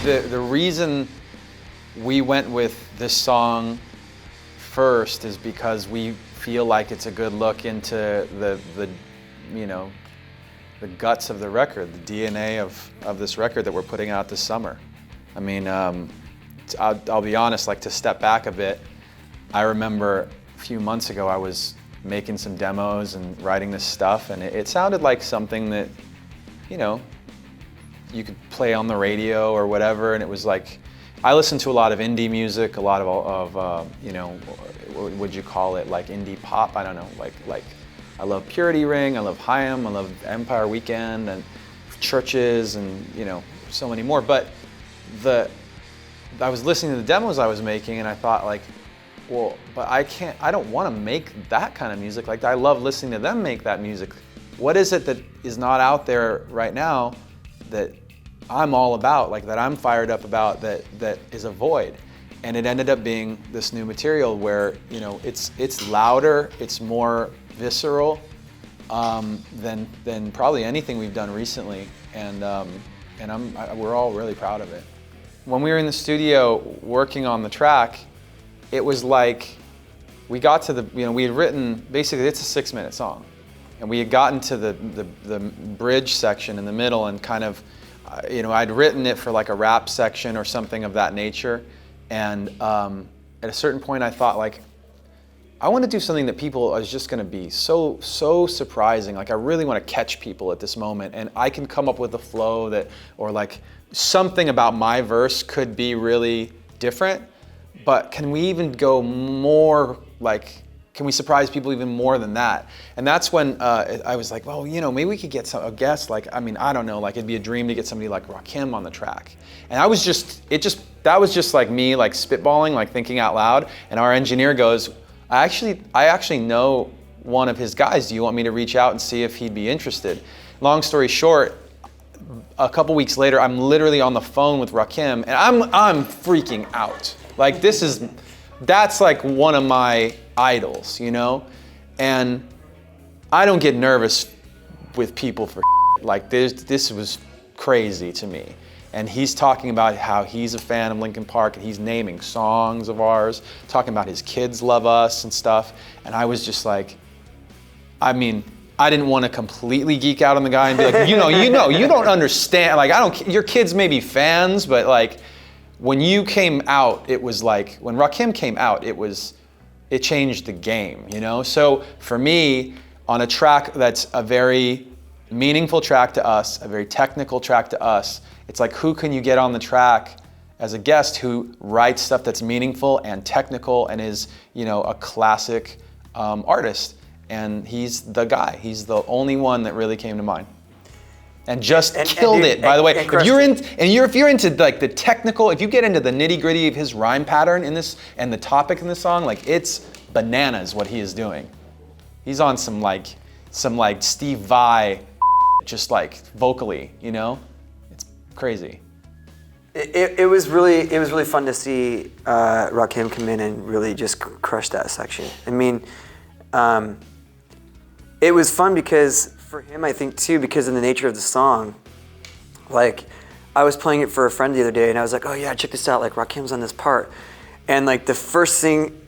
the reason we went with this song first is because we feel like it's a good look into the guts of the record, the DNA of this record that we're putting out this summer. I mean, I'll be honest, like, to step back a bit, I remember a few months ago I was making some demos and writing this stuff, and it sounded like something that, you know, you could play on the radio or whatever, and it was like, I listen to a lot of indie music, a lot of you know, what would you call it, like indie pop, I don't know, like I love Purity Ring, I love Haim, I love Empire Weekend, and Churches, and, you know, so many more. But I was listening to the demos I was making, and I thought, like, well, but I don't want to make that kind of music. Like, I love listening to them make that music. What is it that is not out there right now that I'm all about, like, that I'm fired up about, that is a void? And it ended up being this new material where, you know, it's louder, it's more visceral than probably anything we've done recently, and we're all really proud of it. When we were in the studio working on the track, it was like we got to we had written, basically it's a 6-minute song, and we had gotten to the bridge section in the middle, and kind of, you know, I'd written it for like a rap section or something of that nature, and at a certain point I thought, like, I want to do something that people is just going to be so surprising. Like, I really want to catch people at this moment, and I can come up with a flow that, or like something about my verse could be really different, but can we even go more, like, can we surprise people even more than that? And that's when I was like, well, you know, maybe we could get a guest, like, I mean, I don't know, like, it'd be a dream to get somebody like Rakim on the track. And that was just like me, like, spitballing, like, thinking out loud, and our engineer goes, I actually know one of his guys. Do you want me to reach out and see if he'd be interested? Long story short, a couple weeks later, I'm literally on the phone with Rakim, and I'm freaking out. Like, that's like one of my idols, you know? And I don't get nervous with people for like this was crazy to me. And he's talking about how he's a fan of Linkin Park, and he's naming songs of ours, talking about his kids love us and stuff. And I was just like, I mean, I didn't want to completely geek out on the guy and be like, you don't understand. Like, your kids may be fans, but like, when you came out, it was like, when Rakim came out, it changed the game, you know? So for me, on a track that's a very meaningful track to us, a very technical track to us, it's like, who can you get on the track as a guest who writes stuff that's meaningful and technical and is, you know, a classic artist? And he's the guy. He's the only one that really came to mind. And just killed it, by the way. If you're into like the technical, if you get into the nitty gritty of his rhyme pattern in this and the topic in the song, like, it's bananas what he is doing. He's on some like Steve Vai, just like vocally, you know? Crazy. It was really fun to see Rakim come in and really just crush that section. I mean, it was fun because for him, I think too, because of the nature of the song. Like, I was playing it for a friend the other day, and I was like, oh yeah, check this out. Like, Rakim's on this part, and like the first thing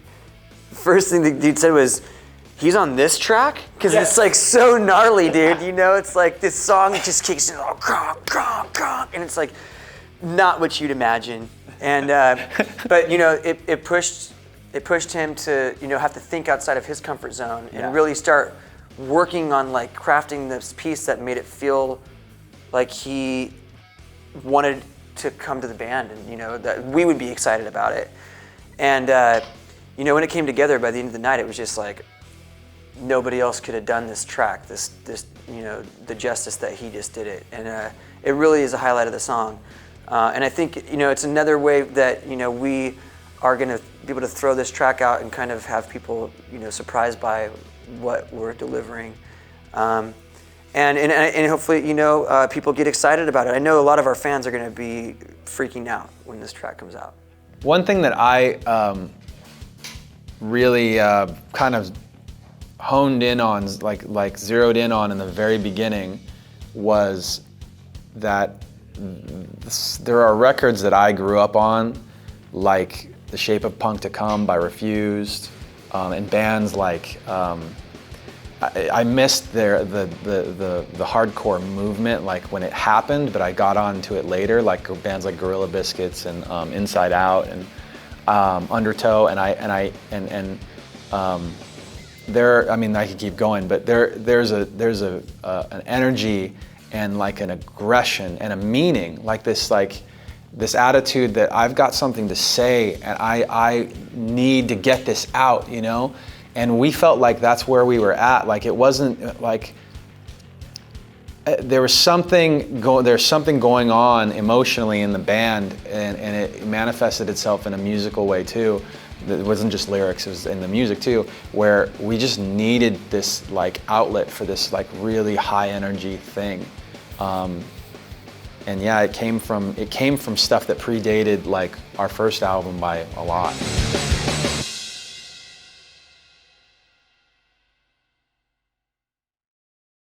the dude said was, he's on this track? Because It's like so gnarly, dude. You know, it's like this song just kicks in, and it's like not what you'd imagine. And but you know, it pushed him to, you know, have to think outside of his comfort zone and really start working on like crafting this piece that made it feel like he wanted to come to the band, and, you know, that we would be excited about it. And you know, when it came together, by the end of the night, it was just like, nobody else could have done this track, this you know, the justice that he just did it. And it really is a highlight of the song. And I think, you know, it's another way that, you know, we are gonna be able to throw this track out and kind of have people, you know, surprised by what we're delivering. And hopefully, you know, people get excited about it. I know a lot of our fans are gonna be freaking out when this track comes out. One thing that I really kind of honed in on, like zeroed in on in the very beginning, was that there are records that I grew up on, like The Shape of Punk to Come by Refused, and bands like, I missed the hardcore movement like when it happened, but I got onto it later, like bands like Gorilla Biscuits and Inside Out and Undertow, there, I mean, I could keep going, but there's an energy and like an aggression and a meaning, like this attitude that I've got something to say and I need to get this out, you know? And we felt like that's where we were at. Like it wasn't like, there's something going on emotionally in the band, and it manifested itself in a musical way too. It wasn't just lyrics, it was in the music too, where we just needed this like outlet for this like really high energy thing. And yeah, it came from stuff that predated like our first album by a lot.